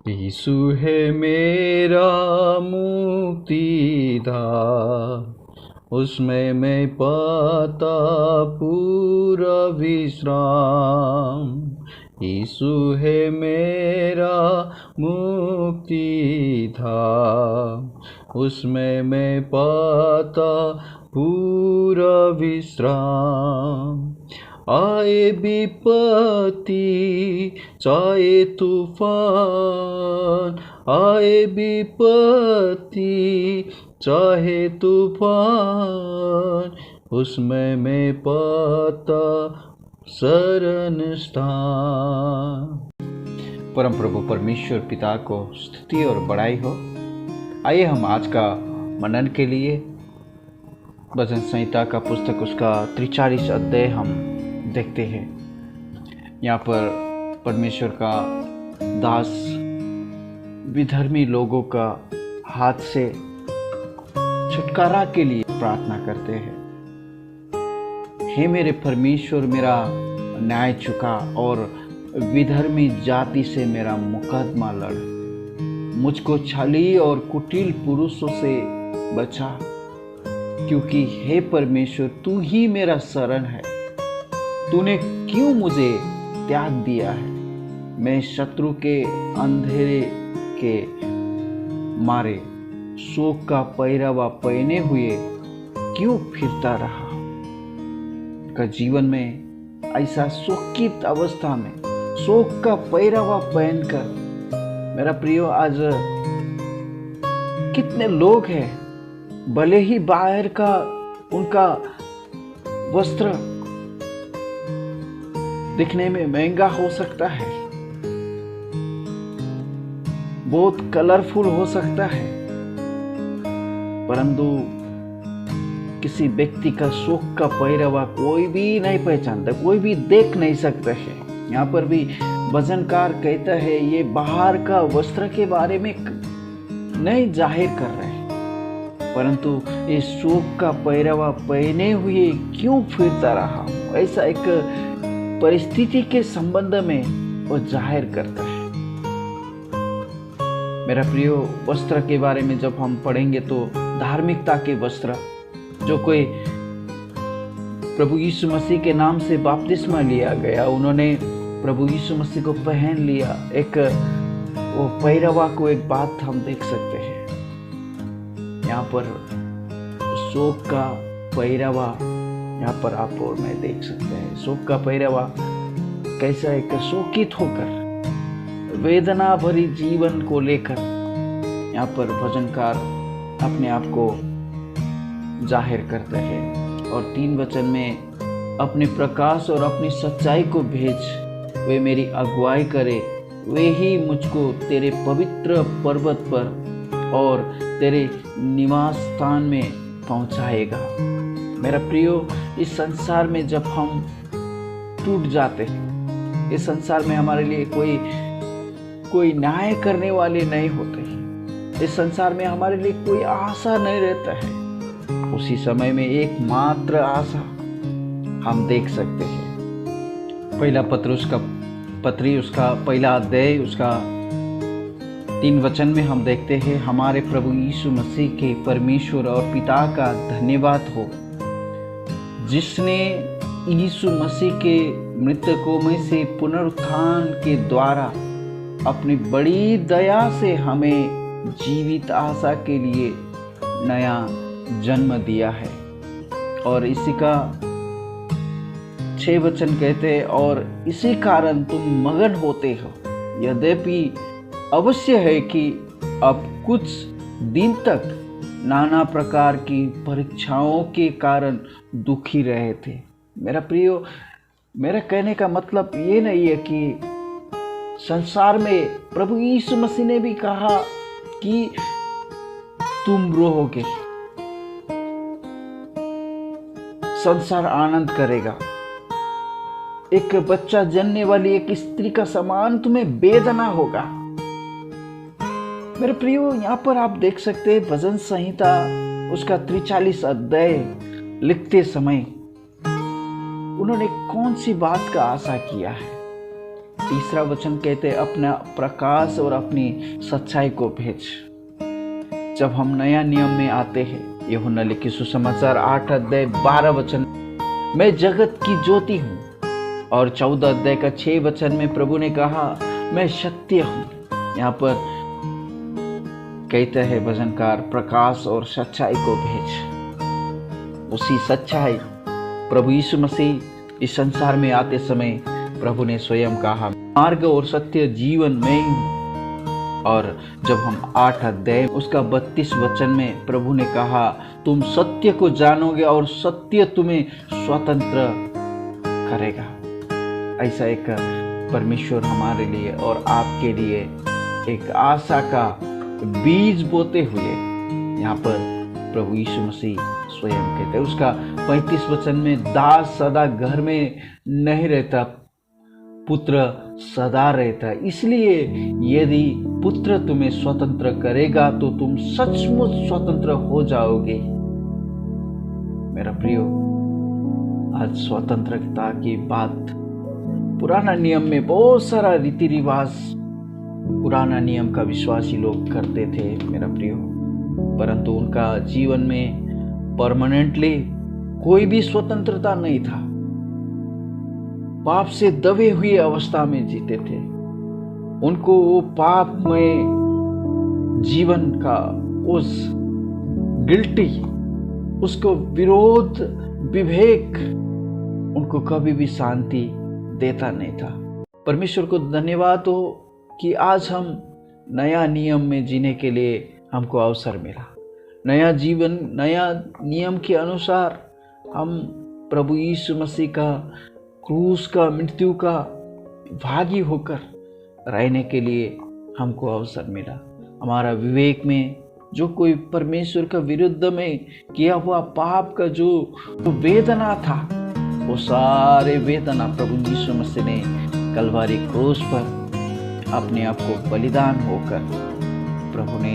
यीशु है मेरा मुक्तिदाता, उसमें मैं पाता पूरा विश्राम। यीशु है मेरा मुक्तिदाता, उसमें मैं पाता पूरा विश्राम। आए विपत्ति चाहे तूफान, आए विपत्ति चाहे तूफान, उसमें मैं पाता शरण स्थान। परम प्रभु परमेश्वर पिता को स्तुति और बड़ाई हो। आइए हम आज का मनन के लिए भजन संहिता का पुस्तक उसका 43 अध्याय हम देखते हैं। यहाँ पर परमेश्वर का दास विधर्मी लोगों का हाथ से छुटकारा के लिए प्रार्थना करते हैं। हे मेरे परमेश्वर, मेरा न्याय चुका और विधर्मी जाति से मेरा मुकदमा लड़। मुझको छली और कुटिल पुरुषों से बचा, क्योंकि हे परमेश्वर तू ही मेरा शरण है। तूने क्यों मुझे त्याग दिया है? मैं शत्रु के अंधेरे के मारे शोक का पहरावा पहने हुए क्यों फिरता रहा? का जीवन में ऐसा शोकित अवस्था में शोक का पहरावा पहनकर, मेरा प्रियो, आज कितने लोग हैं, भले ही बाहर का उनका वस्त्र दिखने में महंगा हो सकता है, बहुत कलरफुल हो सकता है, परंतु किसी व्यक्ति का शोक का पहरावा कोई भी नहीं पहचानता, कोई भी देख नहीं सकता है। यहाँ पर भी भजनकार कहता है ये बाहर का वस्त्र के बारे में नहीं जाहिर कर रहे हैं, परंतु इस शोक का पहरावा पहने हुए क्यों फिरता रहा, ऐसा एक परिस्थिति के संबंध में वो जाहिर करता है। मेरा प्रियो, वस्त्र के बारे में जब हम पढ़ेंगे तो धार्मिकता के वस्त्र, जो कोई प्रभु यीशु मसीह के नाम से बपतिस्मा लिया गया, उन्होंने प्रभु यीशु मसीह को पहन लिया। एक वो पहरावा को एक बात हम देख सकते हैं। यहाँ पर शोक का पहरावा यहाँ पर आप और मैं देख सकते हैं। शोक का पहरावा कैसा एक शोकित होकर वेदना भरी जीवन को लेकर यहाँ पर भजनकार अपने आप को जाहिर करते हैं और 3 वचन में अपने प्रकाश और अपनी सच्चाई को भेज, वे मेरी अगुवाई करे, वे ही मुझको तेरे पवित्र पर्वत पर और तेरे निवास स्थान में पहुंचाएगा। मेरा प्रियो, इस संसार में जब हम टूट जाते हैं, इस संसार में हमारे लिए कोई न्याय करने वाले नहीं होते, इस संसार में हमारे लिए कोई आशा नहीं रहता है, उसी समय में एकमात्र आशा हम देख सकते हैं। पहला पत्रुस का पत्री उसका पहला अध्याय उसका 3 वचन में हम देखते हैं, हमारे प्रभु यीशु मसीह के परमेश्वर और पिता का धन्यवाद हो, जिसने यीशु मसीह के मृतकों में से पुनरुत्थान के द्वारा अपनी बड़ी दया से हमें जीवित आशा के लिए नया जन्म दिया है। और इसी का 6 वचन कहते हैं, और इसी कारण तुम मगन होते हो, यद्यपि अवश्य है कि अब कुछ दिन तक नाना प्रकार की परीक्षाओं के कारण दुखी रहे थे। मेरा प्रियो, मेरा कहने का मतलब ये नहीं है कि संसार में प्रभु यीशु मसीह ने भी कहा कि तुम रोओगे, संसार आनंद करेगा। एक बच्चा जनने वाली एक स्त्री का समान तुम्हें वेदना होगा। मेरे प्रियो, यहाँ पर आप देख सकते हैं भजन संहिता उसका 43 अध्याय लिखते समय उन्होंने कौन सी बात का आशा किया है। तीसरा वचन कहते अपना प्रकाश और अपनी सच्चाई को भेज। जब हम नया नियम में आते हैं, यूहन्ना लिखित सुसमाचार 8 अध्याय 12 वचन, मैं जगत की ज्योति हूँ। और 14 अध्याय का 6 वचन में प्रभु ने कहा मैं सत्य हूँ। यहाँ पर कहते हैं भजनकार, प्रकाश और सच्चाई को भेज। उसी सच्चाई प्रभु यीशु मसीह इस संसार में आते समय प्रभु ने स्वयं कहा, मार्ग और सत्य जीवन में हूँ। और जब हम 8 अध्याय उसका 32 वचन में प्रभु ने कहा, तुम सत्य को जानोगे और सत्य तुम्हें स्वतंत्र करेगा। ऐसा एक परमेश्वर हमारे लिए और आपके लिए एक आशा का बीज बोते हुए यहाँ पर प्रभु यीशु मसीह स्वयं कहते हैं। उसका 35 वचन में, दास सदा घर में नहीं रहता, पुत्र सदा रहता। इसलिए यदि पुत्र तुम्हें स्वतंत्र करेगा तो तुम सचमुच स्वतंत्र हो जाओगे। मेरा प्रियो, आज स्वतंत्रता की बात, पुराना नियम में बहुत सारा रीति रिवाज पुराना नियम का विश्वासी लोग करते थे मेरा प्रियो, परंतु उनका जीवन में परमानेंटली कोई भी स्वतंत्रता नहीं था। पाप से दबे हुए अवस्था में जीते थे। उनको वो पाप में जीवन का उस गिल्टी, उसको विरोध, विवेक उनको कभी भी शांति देता नहीं था। परमेश्वर को धन्यवाद हो कि आज हम नया नियम में जीने के लिए हमको अवसर मिला। नया जीवन, नया नियम के अनुसार हम प्रभु यीशु मसीह का क्रूस का, मृत्यु का भागी होकर रहने के लिए हमको अवसर मिला। हमारा विवेक में जो कोई परमेश्वर का विरुद्ध में किया हुआ पाप का जो वेदना था, वो सारे वेदना प्रभु यीशु मसीह ने कलवारी क्रूस पर अपने आप को बलिदान होकर प्रभु ने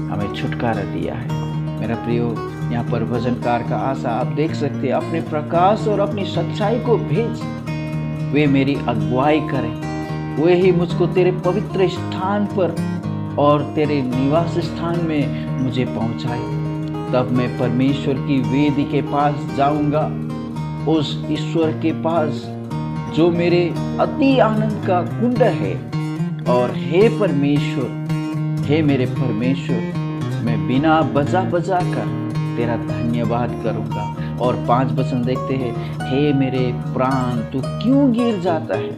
हमें छुटकारा दिया है। मेरा प्रियो, यहाँ पर भजनकार का आशा आप देख सकते हैं, अपने प्रकाश और अपनी सच्चाई को भेज, वे मेरी अगुवाई करें, वे ही मुझको तेरे पवित्र स्थान पर और तेरे निवास स्थान में मुझे पहुंचाए। तब मैं परमेश्वर की वेदी के पास जाऊंगा, उस ईश्वर के पास जो मेरे अति आनंद का कुंड है। और हे परमेश्वर, हे मेरे परमेश्वर, मैं बिना बजा बजा कर तेरा धन्यवाद करूंगा। और 5 वचन देखते हैं, हे मेरे प्राण तू क्यों गिर जाता है,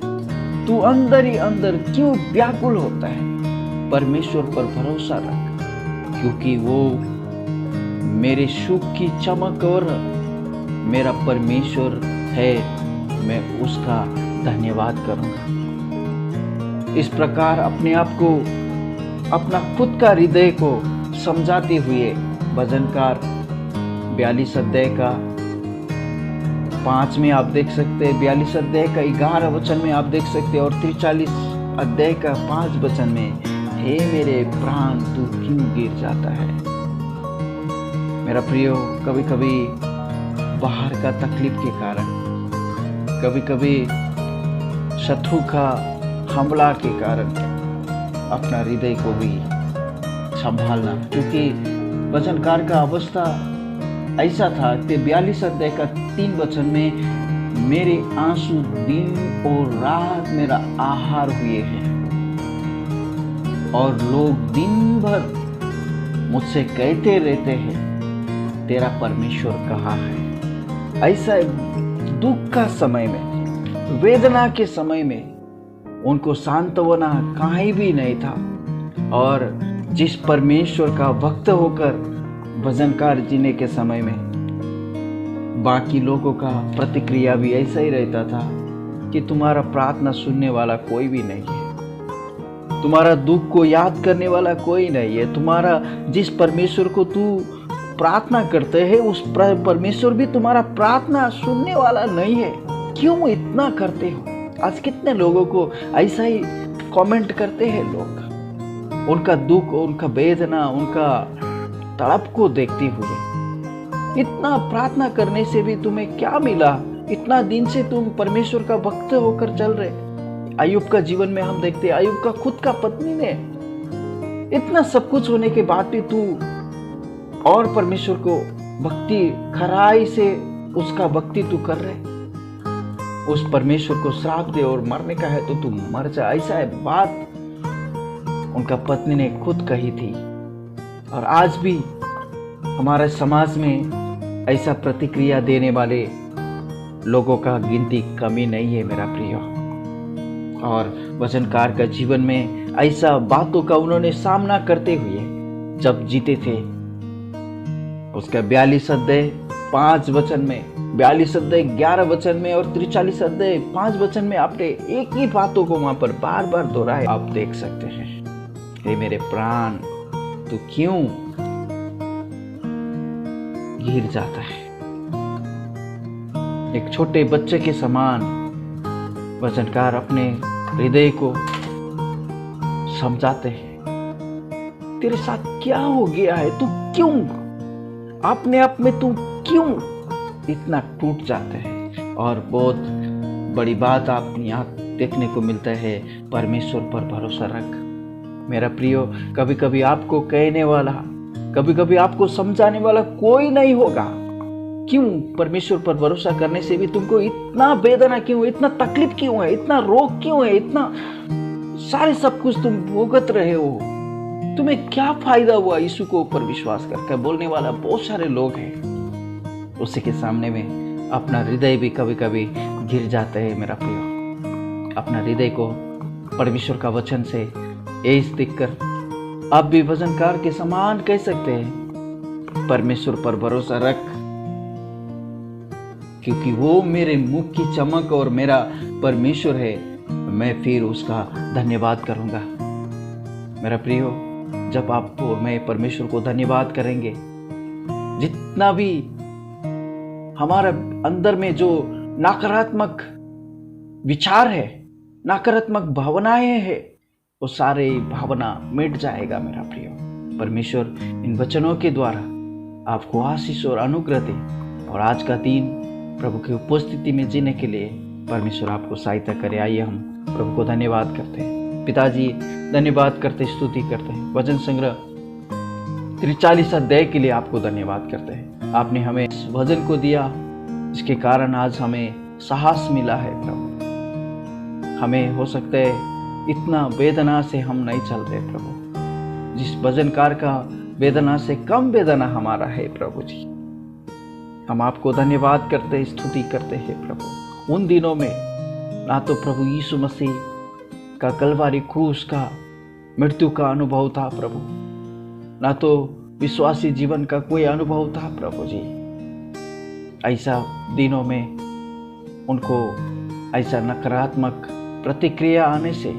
तू अंदर ही अंदर क्यों व्याकुल होता है। परमेश्वर पर भरोसा रख, क्योंकि वो मेरे सुख की चमक और मेरा परमेश्वर है, मैं उसका धन्यवाद करूंगा। इस प्रकार अपने आप को, अपना खुद का हृदय को समझाते हुए भजनकार 42 अध्याय का 5 में आप देख सकते हैं, 42 अध्याय का 11 वचन में आप देख सकते हैं, और 43 अध्याय का 5 वचन में, हे मेरे प्राण तू क्यों गिर जाता है। मेरा प्रियो, कभी कभी बाहर का तकलीफ के कारण, कभी कभी शत्रु का हमला के कारण अपना हृदय को भी संभालना, क्योंकि वचनकार का अवस्था ऐसा था कि 42 अध्याय का 3 वचन में, मेरे आंसू दिन और रात मेरा आहार हुए हैं, और लोग दिन भर मुझसे कहते रहते हैं, तेरा परमेश्वर कहाँ है। ऐसा दुख का समय में, वेदना के समय में उनको सांत्वना कहीं भी नहीं था। और जिस परमेश्वर का भक्त होकर भजनकार जीने के समय में बाकी लोगों का प्रतिक्रिया भी ऐसा ही रहता था कि तुम्हारा प्रार्थना सुनने वाला कोई भी नहीं है, तुम्हारा दुख को याद करने वाला कोई नहीं है, तुम्हारा जिस परमेश्वर को तू प्रार्थना करते हैं उस परमेश्वर भी तुम्हारा प्रार्थना सुनने वाला नहीं है, क्यों इतना करते हो। आज कितने लोगों को ऐसा ही कमेंट करते हैं लोग, उनका दुख, उनका वेदना, उनका तड़प को देखते हुए, इतना प्रार्थना करने से भी तुम्हें क्या मिला, इतना दिन से तुम परमेश्वर का भक्त होकर चल रहे, अय्यूब का जीवन में हम देखते हैं, अय्यूब का खुद का पत्नी ने इतना सब कुछ होने के बाद भी तू और परमेश्वर को भक्ति खराई से उसका भक्ति तू कर रहे, उस परमेश्वर को श्राप दे और मरने का है तो तू मर जा। ऐसा है बात उनका पत्नी ने खुद कही थी। और आज भी हमारे समाज में ऐसा प्रतिक्रिया देने वाले लोगों का गिनती कमी नहीं है मेरा प्रिय। और वचनकार का जीवन में ऐसा बातों का उन्होंने सामना करते हुए जब जीते थे, उसका 42 अध्याय 5 वचन में, 42 अध्याय 11 वचन में और 43 अध्याय 5 वचन में आपने एक ही बातों को वहां पर बार बार दोहराया। आप देख सकते हैं, हे मेरे प्राण तू क्यों गिर जाता है। एक छोटे बच्चे के समान वचनकार अपने हृदय को समझाते हैं, तेरे साथ क्या हो गया है, तू क्यों अपने आप में तू क्यों इतना टूट जाता है। और बहुत बड़ी बात आप यहाँ देखने को मिलता है, परमेश्वर पर भरोसा रख। मेरा प्रियो, कभी कभी आपको कहने वाला, कभी कभी आपको समझाने वाला कोई नहीं होगा। क्यों परमेश्वर पर भरोसा करने से भी तुमको इतना वेदना क्यों, इतना तकलीफ क्यों है, इतना रोग क्यों है, इतना सारे सब कुछ तुम भुगत रहे हो, तुम्हें क्या फायदा हुआ यीशु को ऊपर विश्वास करके बोलने वाला बहुत सारे लोग हैं। उसी के सामने में अपना हृदय भी कभी कभी गिर जाता है मेरा प्रिय। अपना हृदय को परमेश्वर का वचन से ऐसे देखकर आप भी वचनकार के समान कह सकते हैं, परमेश्वर पर भरोसा रख, क्योंकि वो मेरे मुख की चमक और मेरा परमेश्वर है, मैं फिर उसका धन्यवाद करूंगा। मेरा प्रियो, जब आप और मैं परमेश्वर को धन्यवाद करेंगे, जितना भी हमारा अंदर में जो नकारात्मक विचार है, नकारात्मक भावनाएं हैं, वो सारे भावना मिट जाएगा मेरा प्रियो। परमेश्वर इन वचनों के द्वारा आपको आशीष और अनुग्रह दे और आज का दिन प्रभु की उपस्थिति में जीने के लिए परमेश्वर आपको सहायता करे। आइए हम प्रभु को धन्यवाद करते हैं। पिताजी, धन्यवाद करते, स्तुति करते हैं वचन संग्रह 43 अध्याय के लिए आपको धन्यवाद करते हैं। आपने हमें इस वचन को दिया, जिसके कारण आज हमें साहस मिला है प्रभु। हमें हो सकता है इतना वेदना से हम नहीं चल रहे प्रभु, जिस वचनकार का वेदना से कम वेदना हमारा है प्रभु जी। हम आपको धन्यवाद करते, स्तुति करते हैं प्रभु। उन दिनों में ना तो प्रभु यीशु मसीह का कलवारी क्रूस का मृत्यु का अनुभव था प्रभु, ना तो विश्वासी जीवन का कोई अनुभव था प्रभु जी। ऐसा दिनों में उनको ऐसा नकारात्मक प्रतिक्रिया आने से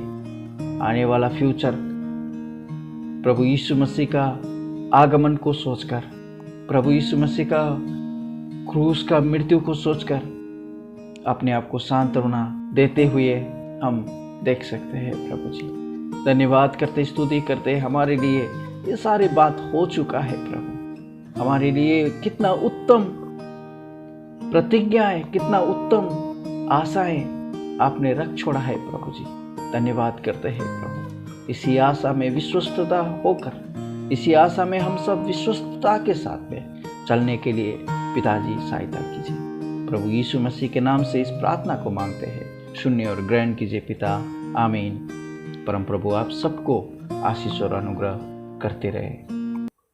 आने वाला फ्यूचर प्रभु यीशु मसीह का आगमन को सोचकर, प्रभु यीशु मसीह का क्रूस का मृत्यु को सोचकर अपने आप को सांत्वना देते हुए हम देख सकते हैं प्रभु जी। धन्यवाद करते, स्तुति करते, हमारे लिए ये सारी बात हो चुका है प्रभु। हमारे लिए कितना उत्तम प्रतिज्ञा है, कितना उत्तम आशाएं आपने रख छोड़ा है प्रभु जी। धन्यवाद करते हैं प्रभु। इसी आशा में विश्वस्तता होकर, इसी आशा में हम सब विश्वस्तता के साथ में चलने के लिए पिताजी सहायता कीजिए। प्रभु यीशु मसीह के नाम से इस प्रार्थना को मांगते हैं, सुनिए और ग्रहण कीजिए पिता, आमीन। परम प्रभु आप सबको आशीष और अनुग्रह करते रहे।